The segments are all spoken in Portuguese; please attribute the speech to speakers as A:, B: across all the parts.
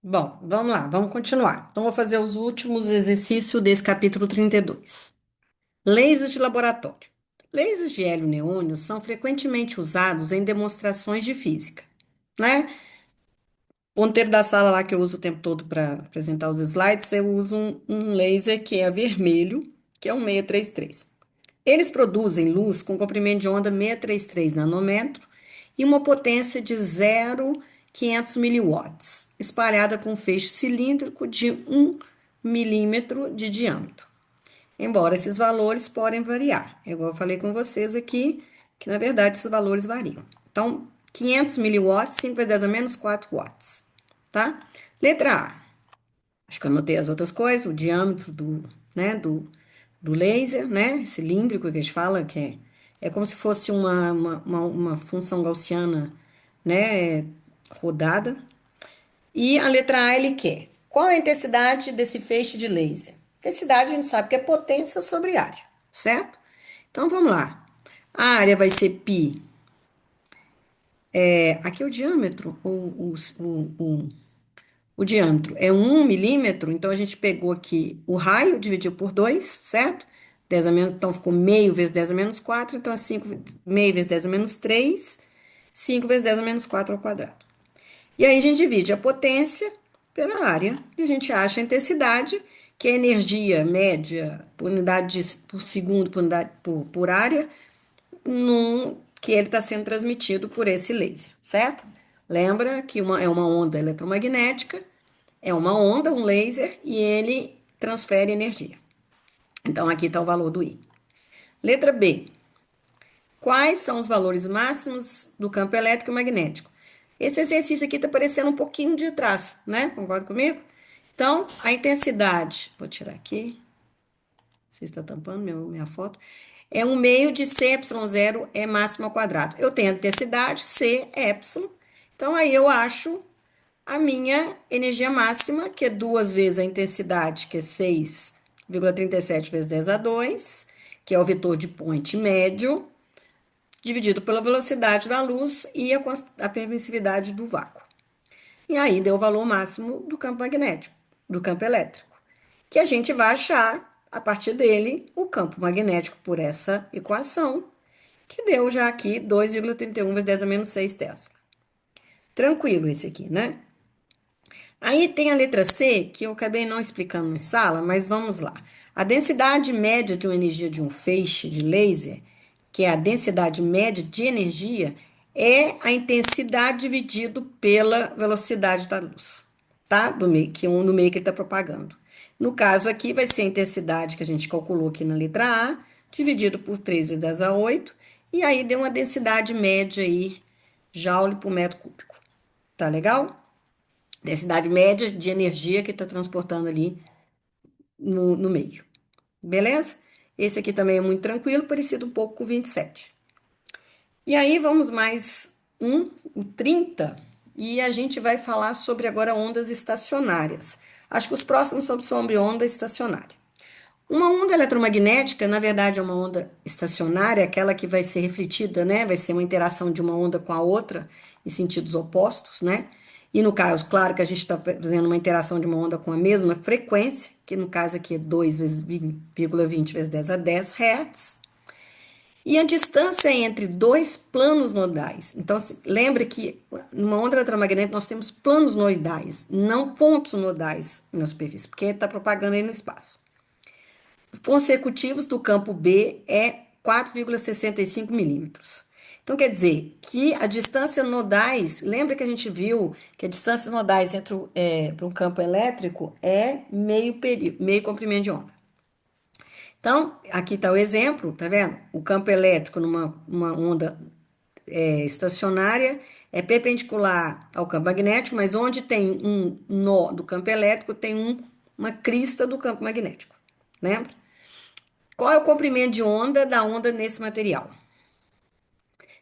A: Bom, vamos lá, vamos continuar. Então, vou fazer os últimos exercícios desse capítulo 32. Lasers de laboratório. Lasers de hélio neônio são frequentemente usados em demonstrações de física, né? O ponteiro da sala lá que eu uso o tempo todo para apresentar os slides, eu uso um laser que é vermelho, que é um 633. Eles produzem luz com comprimento de onda 633 nanômetro e uma potência de 0,500 miliwatts, espalhada com um feixe cilíndrico de 1 milímetro de diâmetro. Embora esses valores podem variar, é igual eu falei com vocês aqui, que na verdade esses valores variam. Então, 500 miliwatts, 5 vezes 10 a menos 4 watts, tá? Letra A. Acho que eu anotei as outras coisas, o diâmetro do laser, né? Cilíndrico que a gente fala, é como se fosse uma função gaussiana, né? Rodada. E a letra A ele quer. Qual é a intensidade desse feixe de laser? Intensidade a gente sabe que é potência sobre área, certo? Então vamos lá. A área vai ser π. Aqui é o diâmetro, o diâmetro é 1 milímetro, então a gente pegou aqui o raio, dividiu por 2, certo? 10 a menos, então ficou meio vezes 10 a menos 4, então é 5, meio vezes 10 a menos 3, 5 vezes 10 a menos 4 ao quadrado. E aí a gente divide a potência pela área e a gente acha a intensidade, que é a energia média por unidade por segundo por área, que ele está sendo transmitido por esse laser, certo? Lembra que é uma onda eletromagnética, é uma onda, um laser, e ele transfere energia. Então, aqui está o valor do I. Letra B. Quais são os valores máximos do campo elétrico e magnético? Esse exercício aqui está parecendo um pouquinho de trás, né? Concorda comigo? Então, a intensidade, vou tirar aqui, você está tampando minha foto, é um meio de C y0 é máximo ao quadrado. Eu tenho a intensidade, C é epsilon, então aí eu acho a minha energia máxima, que é duas vezes a intensidade, que é 6,37 vezes 10 a 2, que é o vetor de point médio, dividido pela velocidade da luz e a permissividade do vácuo. E aí deu o valor máximo do campo magnético, do campo elétrico, que a gente vai achar, a partir dele, o campo magnético por essa equação, que deu já aqui 2,31 vezes 10 a menos 6 Tesla. Tranquilo esse aqui, né? Aí tem a letra C, que eu acabei não explicando em sala, mas vamos lá. A densidade média de uma energia de um feixe de laser, que é a densidade média de energia, é a intensidade dividido pela velocidade da luz, tá? Do meio, no meio que ele está propagando. No caso aqui, vai ser a intensidade que a gente calculou aqui na letra A, dividido por 3 vezes 10 a 8, e aí deu uma densidade média aí, joule por metro cúbico. Tá legal? Densidade média de energia que está transportando ali no meio. Beleza? Esse aqui também é muito tranquilo, parecido um pouco com o 27. E aí vamos mais o 30, e a gente vai falar sobre agora ondas estacionárias. Acho que os próximos são sobre onda estacionária. Uma onda eletromagnética, na verdade, é uma onda estacionária, aquela que vai ser refletida, né? Vai ser uma interação de uma onda com a outra em sentidos opostos, né? E no caso, claro que a gente está fazendo uma interação de uma onda com a mesma frequência, que no caso aqui é 2,20 vezes 10 a 10 Hz. E a distância entre dois planos nodais. Então, lembre que numa onda eletromagnética nós temos planos nodais, não pontos nodais na superfície, porque está propagando aí no espaço consecutivos do campo B é 4,65 milímetros. Então, quer dizer que a distância nodais, lembra que a gente viu que a distância nodais para um campo elétrico é meio comprimento de onda. Então, aqui está o exemplo, tá vendo? O campo elétrico numa uma onda estacionária é perpendicular ao campo magnético, mas onde tem um nó do campo elétrico, tem uma crista do campo magnético. Lembra? Qual é o comprimento de onda da onda nesse material?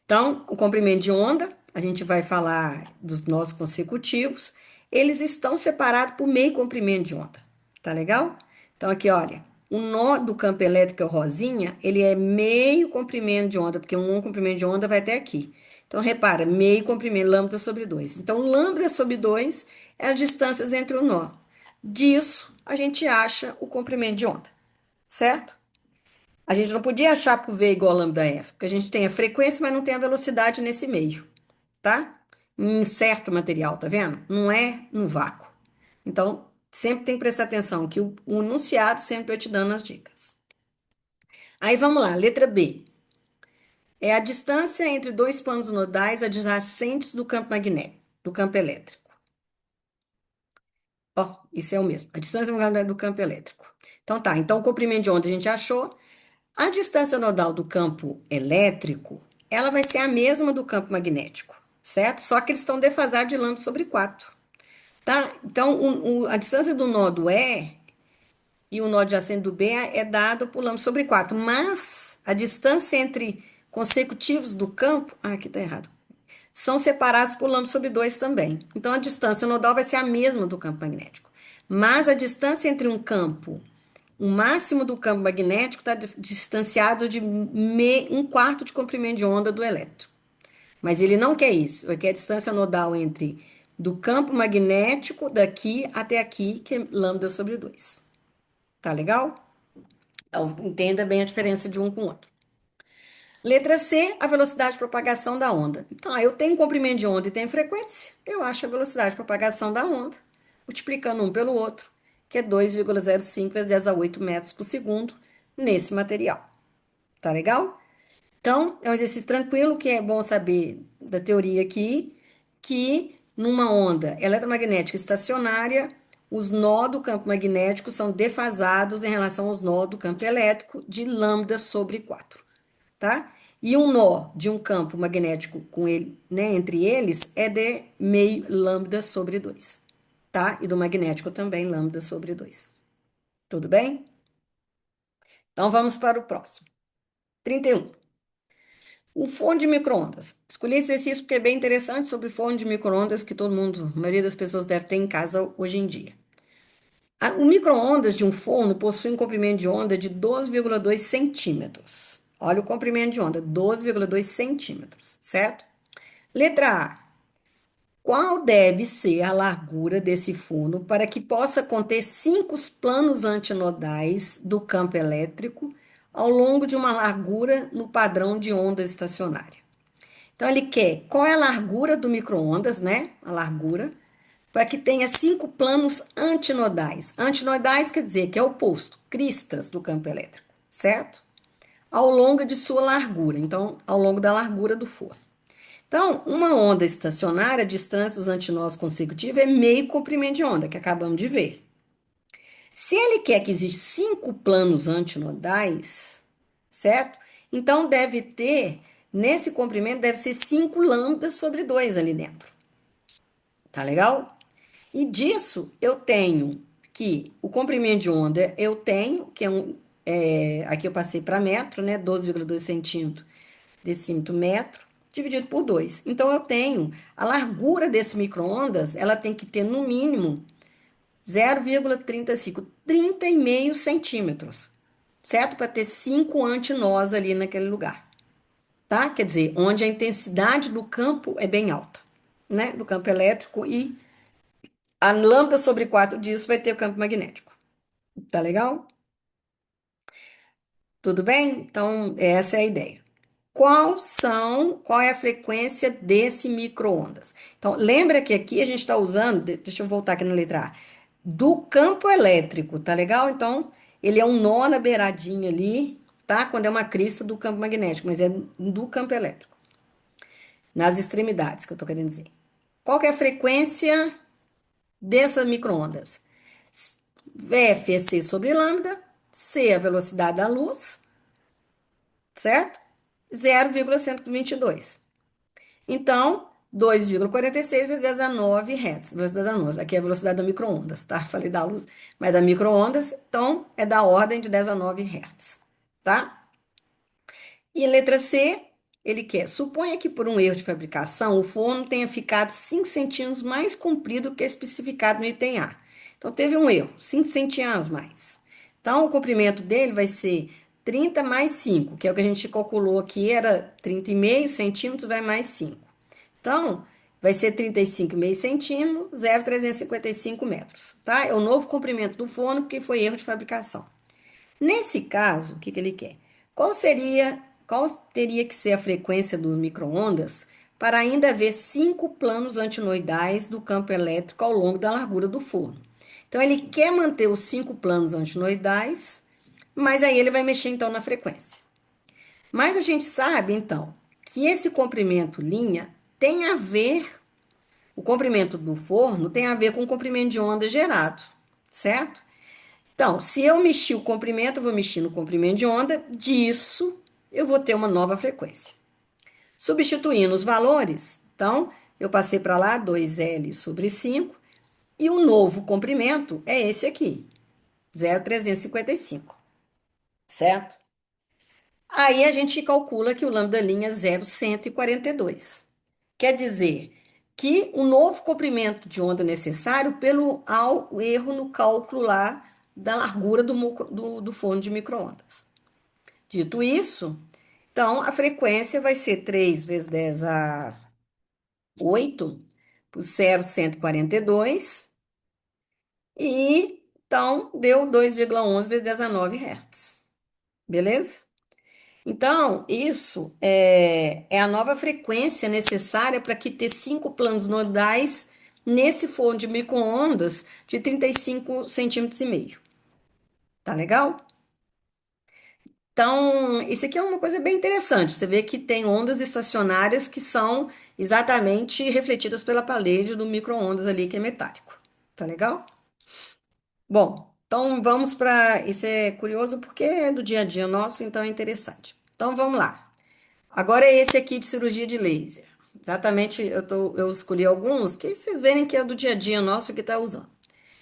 A: Então, o comprimento de onda, a gente vai falar dos nós consecutivos, eles estão separados por meio comprimento de onda. Tá legal? Então, aqui, olha, o nó do campo elétrico, que é o rosinha, ele é meio comprimento de onda, porque um comprimento de onda vai até aqui. Então, repara, meio comprimento, lambda sobre 2. Então, lambda sobre 2 é as distâncias entre o nó. Disso, a gente acha o comprimento de onda, certo? A gente não podia achar por V igual a lambda F, porque a gente tem a frequência, mas não tem a velocidade nesse meio, tá? Em certo material, tá vendo? Não é no vácuo. Então, sempre tem que prestar atenção que o enunciado sempre vai te dando as dicas. Aí vamos lá, letra B. É a distância entre dois panos nodais adjacentes do campo magnético, do campo elétrico. Ó, isso é o mesmo. A distância do campo elétrico. Então tá, então o comprimento de onda a gente achou. A distância nodal do campo elétrico, ela vai ser a mesma do campo magnético, certo? Só que eles estão defasados de lambda sobre 4, tá? Então, a distância do nó do E e o nó adjacente do B é dado por lambda sobre 4, mas a distância entre consecutivos do campo, aqui tá errado, são separados por lambda sobre 2 também. Então, a distância nodal vai ser a mesma do campo magnético. Mas a distância entre um campo, o máximo do campo magnético está distanciado de um quarto de comprimento de onda do elétron. Mas ele não quer isso. Ele quer a distância nodal entre do campo magnético daqui até aqui, que é lambda sobre 2. Tá legal? Então, entenda bem a diferença de um com o outro. Letra C, a velocidade de propagação da onda. Então, eu tenho comprimento de onda e tenho frequência, eu acho a velocidade de propagação da onda, multiplicando um pelo outro, que é 2,05 vezes 10 a 8 metros por segundo nesse material. Tá legal? Então, é um exercício tranquilo, que é bom saber da teoria aqui, que numa onda eletromagnética estacionária, os nós do campo magnético são defasados em relação aos nós do campo elétrico de lambda sobre 4, tá? E um nó de um campo magnético com ele, né, entre eles é de meio lambda sobre 2, tá? E do magnético também lambda sobre 2. Tudo bem? Então vamos para o próximo. 31. O forno de micro-ondas. Escolhi esse exercício porque é bem interessante sobre forno de micro-ondas que todo mundo, a maioria das pessoas deve ter em casa hoje em dia. O micro-ondas de um forno possui um comprimento de onda de 12,2 centímetros. Olha o comprimento de onda, 12,2 centímetros, certo? Letra A. Qual deve ser a largura desse forno para que possa conter 5 planos antinodais do campo elétrico ao longo de uma largura no padrão de onda estacionária? Então, ele quer qual é a largura do micro-ondas, né? A largura, para que tenha 5 planos antinodais. Antinodais quer dizer que é o oposto, cristas do campo elétrico, certo? Ao longo de sua largura, então, ao longo da largura do forno. Então, uma onda estacionária, a distância dos antinós consecutivos é meio comprimento de onda, que acabamos de ver. Se ele quer que existam 5 planos antinodais, certo? Então, deve ter, nesse comprimento, deve ser 5 lambdas sobre 2 ali dentro. Tá legal? E disso, eu tenho que o comprimento de onda, eu tenho, que aqui eu passei para metro, né? 12,2 centímetros decímetro metro, dividido por 2. Então, eu tenho a largura desse micro-ondas, ela tem que ter no mínimo 0,35, 30,5 centímetros, certo? Para ter 5 antinós ali naquele lugar, tá? Quer dizer, onde a intensidade do campo é bem alta, né? Do campo elétrico, e a lambda sobre 4 disso vai ter o campo magnético. Tá legal? Tudo bem? Então, essa é a ideia. Qual é a frequência desse micro-ondas? Então, lembra que aqui a gente está usando, deixa eu voltar aqui na letra A, do campo elétrico, tá legal? Então, ele é um nó na beiradinha ali, tá? Quando é uma crista do campo magnético, mas é do campo elétrico, nas extremidades, que eu tô querendo dizer. Qual que é a frequência dessas micro-ondas? F é c sobre lambda, c é a velocidade da luz, certo? 0,122. Então, 2,46 vezes 19 Hz, velocidade da luz. Aqui é a velocidade da micro-ondas, tá? Falei da luz, mas da micro-ondas, então é da ordem de 19 Hz, tá? E letra C, ele quer, suponha que por um erro de fabricação, o forno tenha ficado 5 centímetros mais comprido que é especificado no item A. Então, teve um erro, 5 centímetros mais. Então, o comprimento dele vai ser 30 mais 5, que é o que a gente calculou aqui, era 30,5 centímetros, vai mais 5. Então, vai ser 35,5 centímetros, 0,355 metros, tá? É o novo comprimento do forno, porque foi erro de fabricação. Nesse caso, o que que ele quer? Qual teria que ser a frequência dos micro-ondas para ainda haver 5 planos antinoidais do campo elétrico ao longo da largura do forno? Então, ele quer manter os 5 planos antinoidais, mas aí ele vai mexer então na frequência. Mas a gente sabe, então, que esse comprimento linha tem a ver, o comprimento do forno tem a ver com o comprimento de onda gerado, certo? Então, se eu mexer o comprimento, eu vou mexer no comprimento de onda, disso eu vou ter uma nova frequência. Substituindo os valores, então, eu passei para lá 2L sobre 5 e o novo comprimento é esse aqui, 0,355, certo? Aí a gente calcula que o lambda linha é 0,142. Quer dizer que o novo comprimento de onda necessário pelo ao erro no cálculo lá da largura do forno de micro-ondas. Dito isso, então a frequência vai ser 3 vezes 10 a 8 por 0,142 e então deu 2,11 vezes 10 a 9 Hz. Beleza? Então, isso é a nova frequência necessária para que ter 5 planos nodais nesse forno de micro-ondas de 35 centímetros e meio. Tá legal? Então, isso aqui é uma coisa bem interessante. Você vê que tem ondas estacionárias que são exatamente refletidas pela parede do micro-ondas ali, que é metálico. Tá legal? Bom, então vamos para. Isso é curioso porque é do dia a dia nosso, então é interessante. Então vamos lá. Agora é esse aqui de cirurgia de laser. Exatamente, eu escolhi alguns que vocês verem que é do dia a dia nosso que está usando.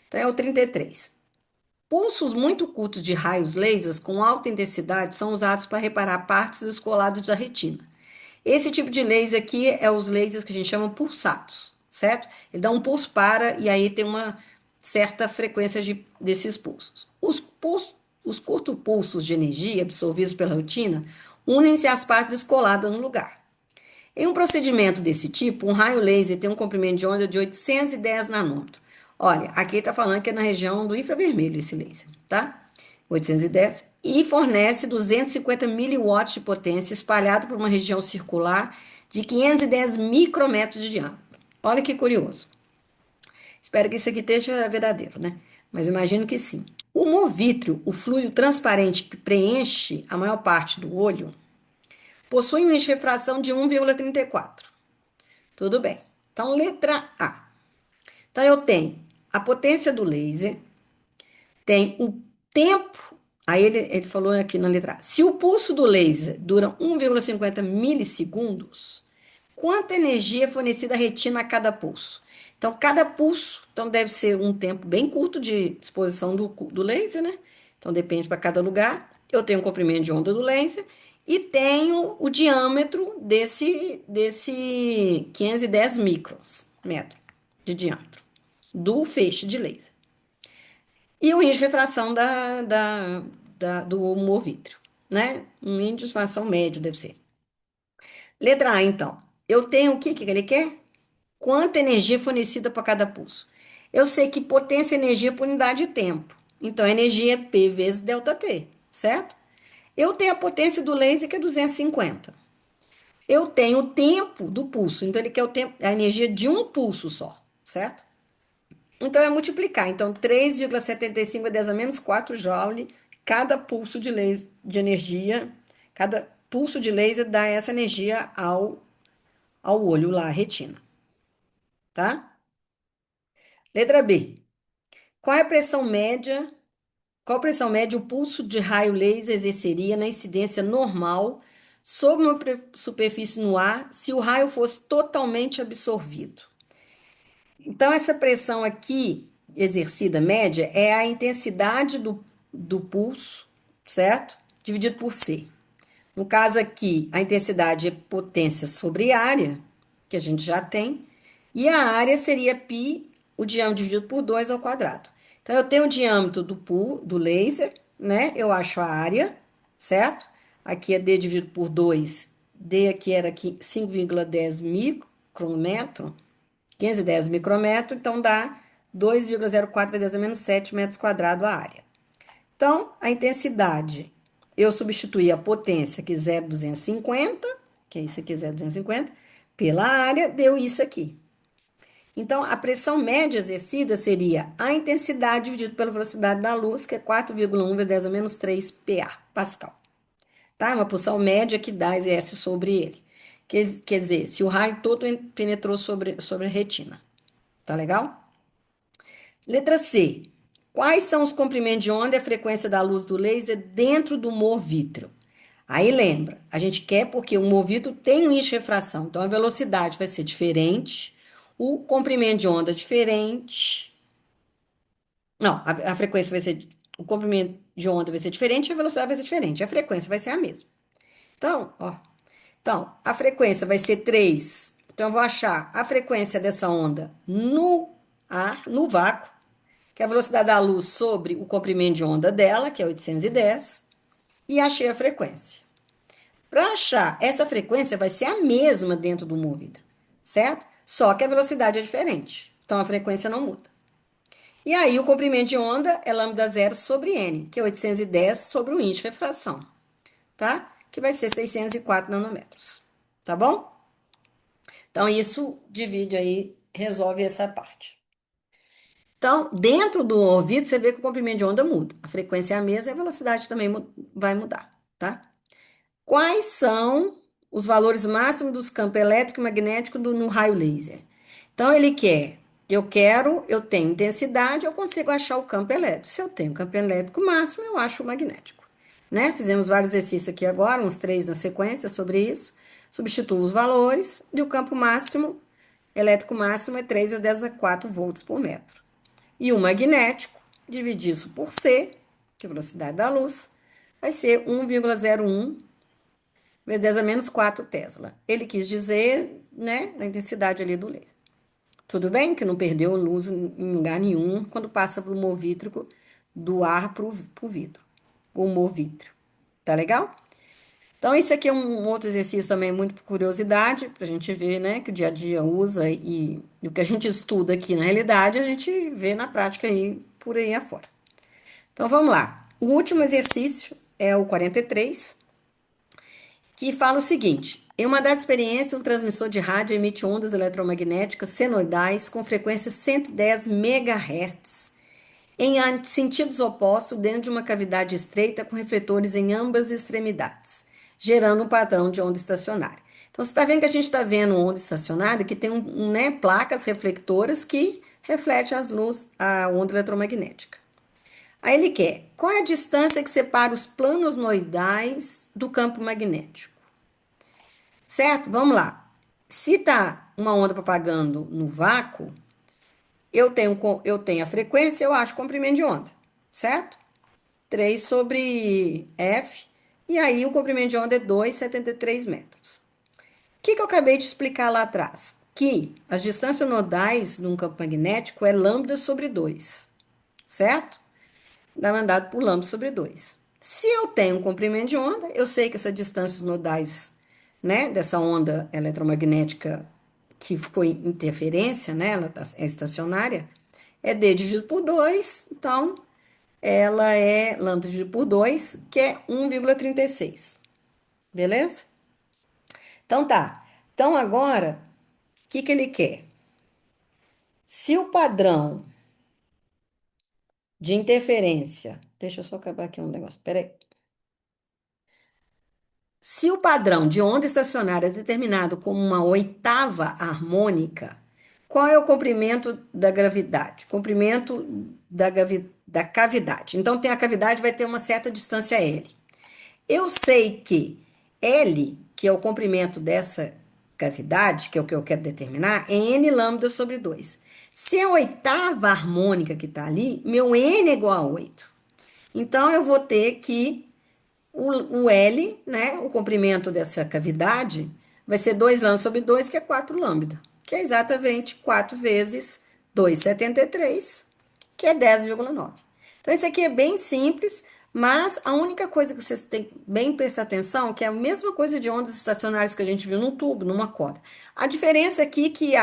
A: Então é o 33. Pulsos muito curtos de raios lasers com alta intensidade são usados para reparar partes descoladas da retina. Esse tipo de laser aqui é os lasers que a gente chama pulsados, certo? Ele dá um pulso para e aí tem uma certa frequência desses pulsos. Os curtos pulsos de energia absorvidos pela retina unem-se às partes descoladas no lugar. Em um procedimento desse tipo, um raio laser tem um comprimento de onda de 810 nanômetros. Olha, aqui está falando que é na região do infravermelho esse laser, tá? 810 e fornece 250 miliwatts de potência espalhado por uma região circular de 510 micrômetros de diâmetro. Olha que curioso. Espero que isso aqui esteja verdadeiro, né? Mas eu imagino que sim. O movítrio, o fluido transparente que preenche a maior parte do olho, possui uma refração de 1,34. Tudo bem. Então, letra A. Então, eu tenho a potência do laser, tem o tempo. Aí ele falou aqui na letra A. Se o pulso do laser dura 1,50 milissegundos, quanta energia é fornecida à retina a cada pulso? Então, cada pulso então, deve ser um tempo bem curto de exposição do laser, né? Então, depende para cada lugar. Eu tenho o comprimento de onda do laser e tenho o diâmetro desse 510 microns, metro de diâmetro, do feixe de laser. E o índice de refração do humor-vítreo, né? Um índice de refração médio deve ser. Letra A, então. Eu tenho o que ele quer? Quanta energia é fornecida para cada pulso? Eu sei que potência é energia por unidade de tempo. Então, a energia é P vezes delta T, certo? Eu tenho a potência do laser, que é 250. Eu tenho o tempo do pulso. Então, ele quer o tempo, a energia de um pulso só, certo? Então, é multiplicar. Então, 3,75 a 10 a menos 4 joule cada pulso de laser, de energia. Cada pulso de laser dá essa energia ao olho lá, a retina, tá? Letra B. Qual é a pressão média? Qual pressão média o pulso de raio laser exerceria na incidência normal sobre uma superfície no ar se o raio fosse totalmente absorvido? Então, essa pressão aqui, exercida média, é a intensidade do pulso, certo? Dividido por C. No caso aqui, a intensidade é potência sobre área, que a gente já tem, e a área seria π, o diâmetro dividido por 2 ao quadrado. Então, eu tenho o diâmetro do laser, né? Eu acho a área, certo? Aqui é D dividido por 2. D aqui era aqui 5,10 micrômetro, 510 micrômetro, então dá 2,04 vezes 10 a menos 7 metros quadrados a área. Então, a intensidade, eu substituí a potência, que é 0,250, que é isso aqui, 0,250, pela área, deu isso aqui. Então, a pressão média exercida seria a intensidade dividido pela velocidade da luz, que é 4,1 vezes 10 a menos 3 PA, Pascal. Tá? Uma pulsão média que dá exerce sobre ele. Quer dizer, se o raio todo penetrou sobre a retina. Tá legal? Letra C. Quais são os comprimentos de onda e a frequência da luz do laser dentro do humor vítreo? Aí lembra, a gente quer porque o humor vítreo tem um índice de refração, então a velocidade vai ser diferente, o comprimento de onda diferente. Não, a frequência vai ser. O comprimento de onda vai ser diferente e a velocidade vai ser diferente. A frequência vai ser a mesma. Então, ó. Então, a frequência vai ser 3. Então, eu vou achar a frequência dessa onda no ar, no vácuo, que é a velocidade da luz sobre o comprimento de onda dela, que é 810, e achei a frequência. Para achar essa frequência, vai ser a mesma dentro do movido, certo? Só que a velocidade é diferente. Então, a frequência não muda. E aí, o comprimento de onda é lambda zero sobre n, que é 810 sobre o índice de refração, tá? Que vai ser 604 nanômetros, tá bom? Então, isso divide aí, resolve essa parte. Então, dentro do ouvido, você vê que o comprimento de onda muda. A frequência é a mesma e a velocidade também vai mudar, tá? Quais são os valores máximos dos campos elétrico e magnético no raio laser? Então, eu tenho intensidade, eu consigo achar o campo elétrico. Se eu tenho campo elétrico máximo, eu acho o magnético. Né? Fizemos vários exercícios aqui agora, uns 3 na sequência sobre isso. Substituo os valores e o campo máximo, elétrico máximo, é 3 vezes 10 a 4 volts por metro. E o magnético, dividir isso por C, que é a velocidade da luz, vai ser 1,01 vezes 10 a menos 4 Tesla. Ele quis dizer, né, a intensidade ali do laser. Tudo bem que não perdeu luz em lugar nenhum quando passa para o humor vítrico do ar para o vidro. O humor vítreo. Tá legal? Então, esse aqui é um outro exercício também muito por curiosidade, para a gente ver, né, que o dia a dia usa e o que a gente estuda aqui na realidade, a gente vê na prática aí, por aí afora. Então, vamos lá. O último exercício é o 43, que fala o seguinte: em uma dada experiência, um transmissor de rádio emite ondas eletromagnéticas senoidais com frequência 110 MHz em sentidos opostos dentro de uma cavidade estreita com refletores em ambas extremidades, gerando um padrão de onda estacionária. Então, você está vendo que a gente está vendo onda estacionária que tem né, placas reflectoras que refletem as luzes, a onda eletromagnética. Aí ele quer, qual é a distância que separa os planos noidais do campo magnético? Certo? Vamos lá. Se tá uma onda propagando no vácuo, eu tenho a frequência, eu acho o comprimento de onda, certo? 3 sobre F, e aí o comprimento de onda é 2,73 metros. O que eu acabei de explicar lá atrás? Que as distâncias nodais num campo magnético é lambda sobre 2, certo? Mandado por lambda sobre 2. Se eu tenho um comprimento de onda, eu sei que essas distâncias nodais, né, dessa onda eletromagnética que ficou em interferência, né, é estacionária, é D dividido por 2, então ela é lambda dividido por 2, que é 1,36. Beleza? Então tá. Então agora, o que ele quer? Se o padrão de interferência. Deixa eu só acabar aqui um negócio. Peraí. Se o padrão de onda estacionária é determinado como uma oitava harmônica, qual é o comprimento da gravidade? Comprimento da cavidade. Então, tem a cavidade, vai ter uma certa distância L. Eu sei que L, que é o comprimento dessa cavidade, que é o que eu quero determinar, é N lambda sobre 2. Se é a oitava harmônica que está ali, meu N é igual a 8. Então, eu vou ter que o L, né, o comprimento dessa cavidade, vai ser 2 lambda sobre 2, que é 4 lambda, que é exatamente 4 vezes 2,73, que é 10,9. Então, isso aqui é bem simples, Mas a única coisa que vocês têm que bem prestar atenção, que é a mesma coisa de ondas estacionárias que a gente viu num tubo, numa corda. A diferença aqui é que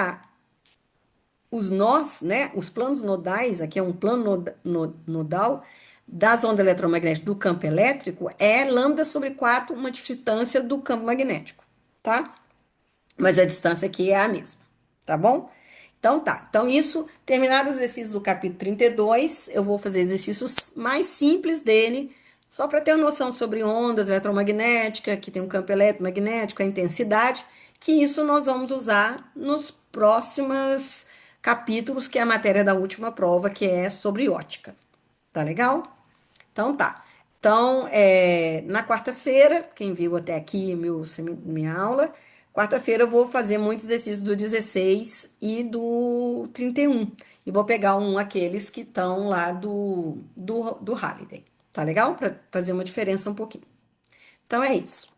A: os nós, né, os planos nodais, aqui é um plano nodal das ondas eletromagnéticas do campo elétrico, é λ/4, uma distância do campo magnético, tá? Mas a distância aqui é a mesma, tá bom? Então tá. Então, isso, terminado os exercícios do capítulo 32, eu vou fazer exercícios mais simples dele, só para ter uma noção sobre ondas eletromagnéticas, que tem um campo eletromagnético, a intensidade, que isso nós vamos usar nos próximos capítulos, que é a matéria da última prova, que é sobre ótica. Tá legal? Então tá. Então, na quarta-feira, quem viu até aqui minha aula, quarta-feira eu vou fazer muitos exercícios do 16 e do 31. E vou pegar aqueles que estão lá do Halliday. Tá legal? Para fazer uma diferença um pouquinho. Então é isso.